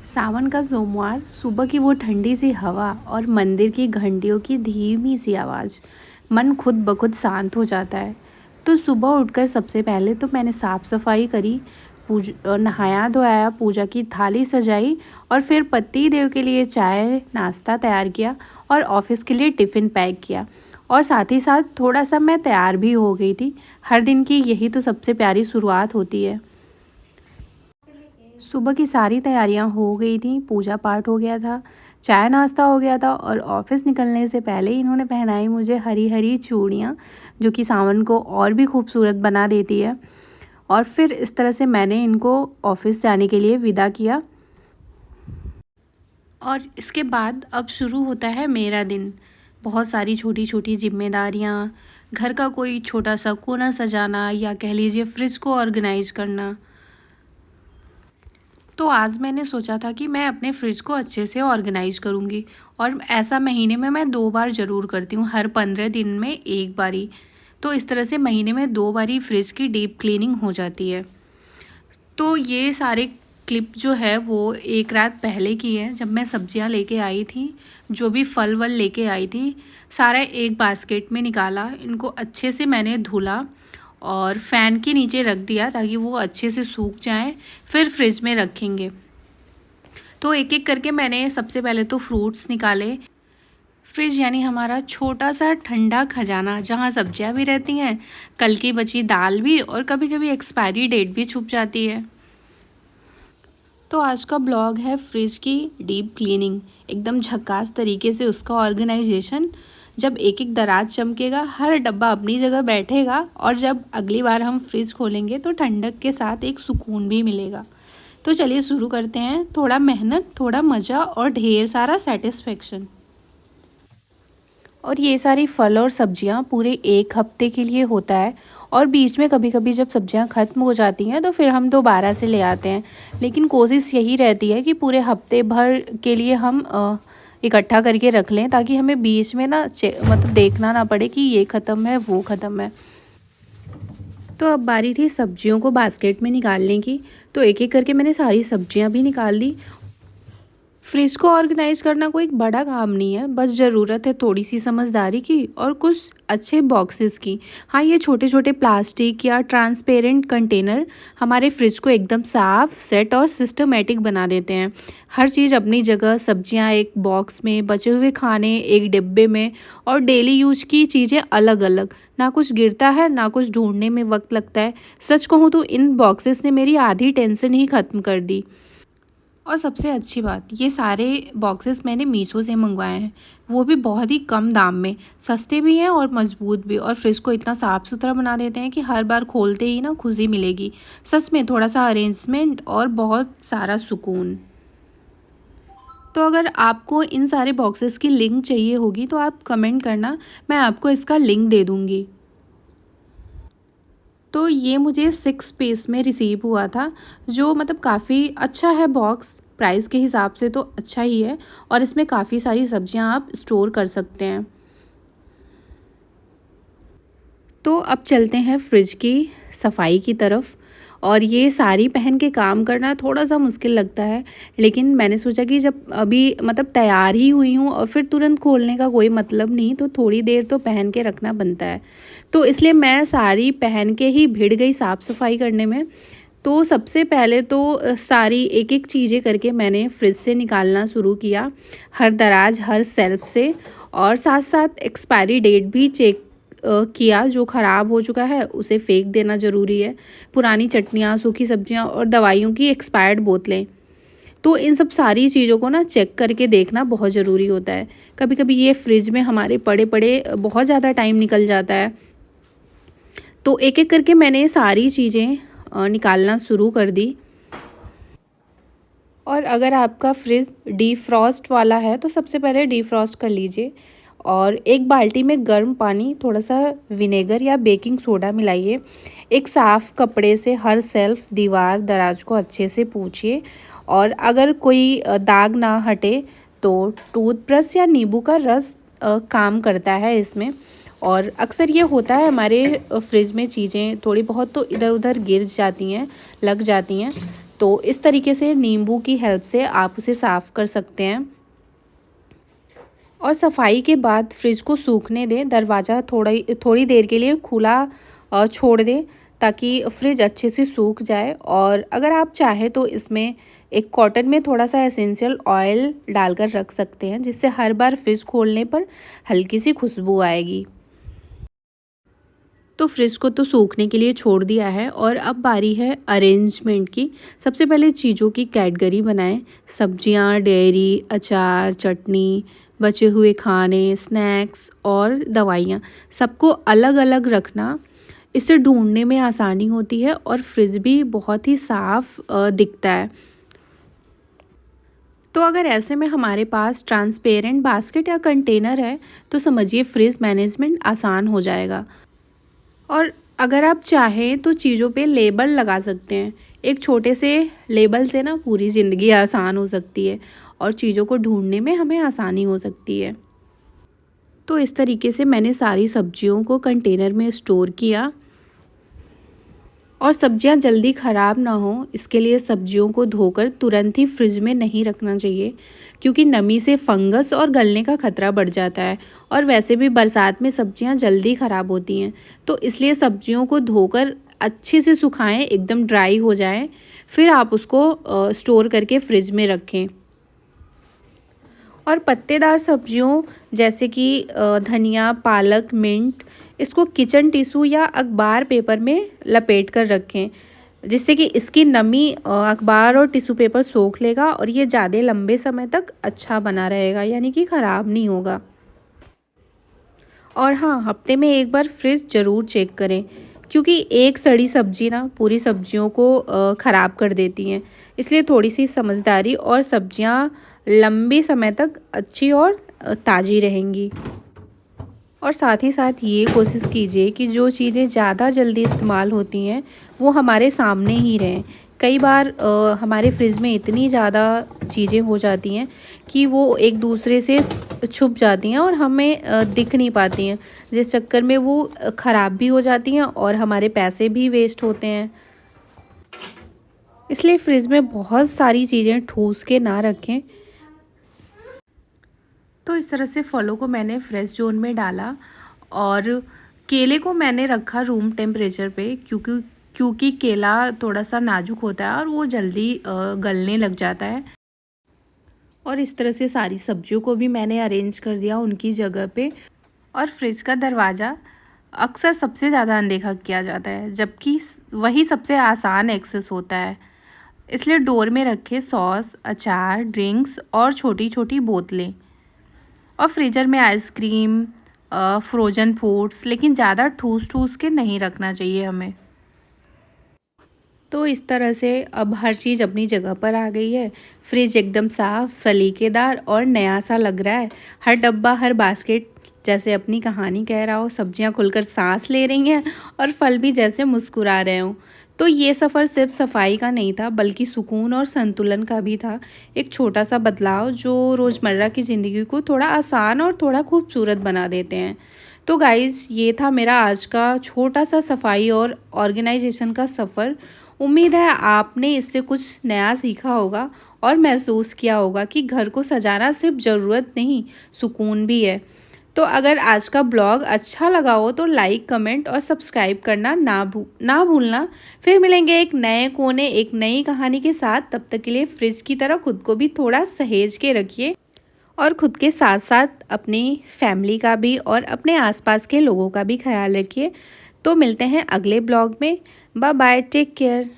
सावन का सोमवार, सुबह की वो ठंडी सी हवा और मंदिर की घंटियों की धीमी सी आवाज़, मन खुद ब खुद शांत हो जाता है। तो सुबह उठकर सबसे पहले तो मैंने साफ़ सफाई करी, नहाया धोया, पूजा की थाली सजाई और फिर पति देव के लिए चाय नाश्ता तैयार किया और ऑफिस के लिए टिफ़िन पैक किया। और साथ ही साथ थोड़ा सा मैं तैयार भी हो गई थी। हर दिन की यही तो सबसे प्यारी शुरुआत होती है। सुबह की सारी तैयारियां हो गई थी, पूजा पाठ हो गया था, चाय नाश्ता हो गया था और ऑफिस निकलने से पहले इन्होंने पहनाई मुझे हरी हरी चूड़ियाँ, जो कि सावन को और भी खूबसूरत बना देती है। और फिर इस तरह से मैंने इनको ऑफिस जाने के लिए विदा किया। और इसके बाद अब शुरू होता है मेरा दिन। बहुत सारी छोटी छोटी जिम्मेदारियाँ, घर का कोई छोटा सा कोना सजाना या कह लीजिए फ्रिज को ऑर्गेनाइज करना। तो आज मैंने सोचा था कि मैं अपने फ्रिज को अच्छे से ऑर्गेनाइज करूँगी। और ऐसा महीने में मैं 2 बार ज़रूर करती हूँ, हर 15 दिन में एक बारी। तो इस तरह से महीने में 2 बारी फ्रिज की डीप क्लीनिंग हो जाती है। तो ये सारे क्लिप जो है वो एक रात पहले की है, जब मैं सब्जियां लेके आई थी, जो भी फल वल लेके आई थी, सारा एक बास्केट में निकाला। इनको अच्छे से मैंने धुला और फ़ैन के नीचे रख दिया ताकि वो अच्छे से सूख जाएं, फिर फ्रिज में रखेंगे। तो एक एक करके मैंने सबसे पहले तो फ्रूट्स निकाले। फ्रिज यानी हमारा छोटा सा ठंडा खजाना, जहाँ सब्जियां भी रहती हैं, कल की बची दाल भी और कभी कभी एक्सपायरी डेट भी छुप जाती है। तो आज का ब्लॉग है फ्रिज की डीप क्लीनिंग, एकदम झक्कास तरीके से उसका ऑर्गेनाइजेशन। जब एक एक दराज चमकेगा, हर डब्बा अपनी जगह बैठेगा और जब अगली बार हम फ्रिज खोलेंगे तो ठंडक के साथ एक सुकून भी मिलेगा। तो चलिए शुरू करते हैं। थोड़ा मेहनत, थोड़ा मज़ा और ढेर सारा सेटिस्फेक्शन। और ये सारी फल और सब्जियां पूरे एक हफ्ते के लिए होता है। और बीच में कभी कभी जब सब्जियां ख़त्म हो जाती हैं तो फिर हम दोबारा से ले आते हैं। लेकिन कोशिश यही रहती है कि पूरे हफ्ते भर के लिए हम इकट्ठा करके रख लें, ताकि हमें बीच में ना मतलब देखना ना पड़े कि ये ख़त्म है वो ख़त्म है। तो अब बारी थी सब्जियों को बास्केट में निकालने की। तो एक एक करके मैंने सारी सब्जियां भी निकाल दी। फ्रिज को ऑर्गेनाइज करना कोई बड़ा काम नहीं है, बस ज़रूरत है थोड़ी सी समझदारी की और कुछ अच्छे बॉक्सेस की। हाँ, ये छोटे छोटे प्लास्टिक या ट्रांसपेरेंट कंटेनर हमारे फ्रिज को एकदम साफ, सेट और सिस्टमेटिक बना देते हैं। हर चीज़ अपनी जगह, सब्जियां एक बॉक्स में, बचे हुए खाने एक डिब्बे में और डेली यूज की चीज़ें अलग अलग। ना कुछ गिरता है, ना कुछ ढूंढने में वक्त लगता है। सच कहूँ तो इन बॉक्सेस ने मेरी आधी टेंशन ही ख़त्म कर दी। और सबसे अच्छी बात, ये सारे बॉक्सेस मैंने मीशो से मंगवाए हैं, वो भी बहुत ही कम दाम में। सस्ते भी हैं और मज़बूत भी, और फ्रिज को इतना साफ़ सुथरा बना देते हैं कि हर बार खोलते ही ना खुशी मिलेगी। सच में थोड़ा सा अरेंजमेंट और बहुत सारा सुकून। तो अगर आपको इन सारे बॉक्सेस की लिंक चाहिए होगी तो आप कमेंट करना, मैं आपको इसका लिंक दे दूँगी। तो ये मुझे 6 पीस में रिसीव हुआ था, जो मतलब काफ़ी अच्छा है बॉक्स, प्राइस के हिसाब से तो अच्छा ही है। और इसमें काफ़ी सारी सब्जियां आप स्टोर कर सकते हैं। तो अब चलते हैं फ्रिज की सफाई की तरफ। और ये साड़ी पहन के काम करना थोड़ा सा मुश्किल लगता है, लेकिन मैंने सोचा कि जब अभी मतलब तैयार ही हुई हूँ और फिर तुरंत खोलने का कोई मतलब नहीं, तो थोड़ी देर तो पहन के रखना बनता है। तो इसलिए मैं साड़ी पहन के ही भिड़ गई साफ़ सफाई करने में। तो सबसे पहले तो सारी एक एक चीज़ें करके मैंने फ्रिज से निकालना शुरू किया, हर दराज, हर सेल्फ से। और साथ साथ एक्सपायरी डेट भी चेक किया, जो ख़राब हो चुका है उसे फेंक देना ज़रूरी है। पुरानी चटनियाँ, सूखी सब्जियाँ और दवाइयों की एक्सपायर्ड बोतलें, तो इन सब सारी चीज़ों को ना चेक करके देखना बहुत ज़रूरी होता है। कभी कभी ये फ्रिज में हमारे पड़े पड़े बहुत ज़्यादा टाइम निकल जाता है। तो एक एक करके मैंने सारी चीज़ें निकालना शुरू कर दी। और अगर आपका फ्रिज डीफ्रॉस्ट वाला है तो सबसे पहले डीफ्रॉस्ट कर लीजिए। और एक बाल्टी में गर्म पानी, थोड़ा सा विनेगर या बेकिंग सोडा मिलाइए। एक साफ़ कपड़े से हर सेल्फ, दीवार, दराज को अच्छे से पोंछिए। और अगर कोई दाग ना हटे तो टूथब्रश या नींबू का रस काम करता है इसमें। और अक्सर ये होता है हमारे फ्रिज में चीज़ें थोड़ी बहुत तो इधर उधर गिर जाती हैं, लग जाती हैं। तो इस तरीके से नींबू की हेल्प से आप उसे साफ़ कर सकते हैं। और सफाई के बाद फ्रिज को सूखने दें, दरवाज़ा थोड़ी देर के लिए खुला छोड़ दें ताकि फ्रिज अच्छे से सूख जाए। और अगर आप चाहें तो इसमें एक कॉटन में थोड़ा सा एसेंशियल ऑयल डालकर रख सकते हैं, जिससे हर बार फ्रिज खोलने पर हल्की सी खुशबू आएगी। तो फ्रिज को तो सूखने के लिए छोड़ दिया है और अब बारी है अरेंजमेंट की। सबसे पहले चीज़ों की कैटेगरी बनाएं। सब्जियां, डेयरी, अचार, चटनी, बचे हुए खाने, स्नैक्स और दवाइयाँ, सबको अलग अलग रखना। इससे ढूंढने में आसानी होती है और फ्रिज भी बहुत ही साफ दिखता है। तो अगर ऐसे में हमारे पास ट्रांसपेरेंट बास्केट या कंटेनर है तो समझिए फ्रिज मैनेजमेंट आसान हो जाएगा। और अगर आप चाहें तो चीज़ों पे लेबल लगा सकते हैं। एक छोटे से लेबल से ना पूरी ज़िंदगी आसान हो सकती है और चीज़ों को ढूंढने में हमें आसानी हो सकती है। तो इस तरीके से मैंने सारी सब्जियों को कंटेनर में स्टोर किया। और सब्जियां जल्दी ख़राब ना हो इसके लिए सब्जियों को धोकर तुरंत ही फ्रिज में नहीं रखना चाहिए, क्योंकि नमी से फंगस और गलने का खतरा बढ़ जाता है। और वैसे भी बरसात में सब्जियां जल्दी ख़राब होती हैं, तो इसलिए सब्जियों को धोकर अच्छे से सुखाएं, एकदम ड्राई हो जाए, फिर आप उसको स्टोर करके फ्रिज में रखें। और पत्तेदार सब्जियों जैसे कि धनिया, पालक, मिंट, इसको किचन टिश्यू या अखबार पेपर में लपेट कर रखें, जिससे कि इसकी नमी अखबार और टिश्यू पेपर सोख लेगा और ये ज़्यादा लंबे समय तक अच्छा बना रहेगा, यानी कि ख़राब नहीं होगा। और हाँ, हफ्ते में एक बार फ्रिज ज़रूर चेक करें, क्योंकि एक सड़ी सब्जी ना पूरी सब्जियों को ख़राब कर देती हैं। इसलिए थोड़ी सी समझदारी और सब्जियां लंबे समय तक अच्छी और ताज़ी रहेंगी। और साथ ही साथ ये कोशिश कीजिए कि जो चीज़ें ज़्यादा जल्दी इस्तेमाल होती हैं वो हमारे सामने ही रहें। कई बार हमारे फ्रिज में इतनी ज़्यादा चीज़ें हो जाती हैं कि वो एक दूसरे से छुप जाती हैं और हमें दिख नहीं पाती हैं, जिस चक्कर में वो ख़राब भी हो जाती हैं और हमारे पैसे भी वेस्ट होते हैं। इसलिए फ्रिज में बहुत सारी चीज़ें ठूस के ना रखें। तो इस तरह से फलों को मैंने फ्रेश जोन में डाला और केले को मैंने रखा रूम टेम्परेचर पे, क्योंकि केला थोड़ा सा नाजुक होता है और वो जल्दी गलने लग जाता है। और इस तरह से सारी सब्जियों को भी मैंने अरेंज कर दिया उनकी जगह पे। और फ्रिज का दरवाज़ा अक्सर सबसे ज़्यादा अनदेखा किया जाता है, जबकि वही सबसे आसान एक्सेस होता है। इसलिए डोर में रखे सॉस, अचार, ड्रिंक्स और छोटी छोटी बोतलें। और फ्रीजर में आइसक्रीम, फ्रोज़न फूड्स, लेकिन ज़्यादा ठूस ठूस के नहीं रखना चाहिए हमें। तो इस तरह से अब हर चीज़ अपनी जगह पर आ गई है। फ्रिज एकदम साफ, सलीकेदार और नया सा लग रहा है। हर डब्बा, हर बास्केट जैसे अपनी कहानी कह रहा हो, सब्जियां खुलकर सांस ले रही हैं और फल भी जैसे मुस्कुरा रहे हों। तो ये सफ़र सिर्फ सफाई का नहीं था, बल्कि सुकून और संतुलन का भी था। एक छोटा सा बदलाव जो रोज़मर्रा की ज़िंदगी को थोड़ा आसान और थोड़ा खूबसूरत बना देते हैं। तो गाइज़, ये था मेरा आज का छोटा सा सफाई और ऑर्गेनाइजेशन का सफ़र। उम्मीद है आपने इससे कुछ नया सीखा होगा और महसूस किया होगा कि घर को सजाना सिर्फ ज़रूरत नहीं, सुकून भी है। तो अगर आज का ब्लॉग अच्छा लगा हो तो लाइक, कमेंट और सब्सक्राइब करना ना भूलना। फिर मिलेंगे एक नए कोने, एक नई कहानी के साथ। तब तक के लिए फ्रिज की तरह खुद को भी थोड़ा सहेज के रखिए और खुद के साथ साथ अपनी फैमिली का भी और अपने आसपास के लोगों का भी ख्याल रखिए। तो मिलते हैं अगले ब्लॉग में। Bye bye, take care.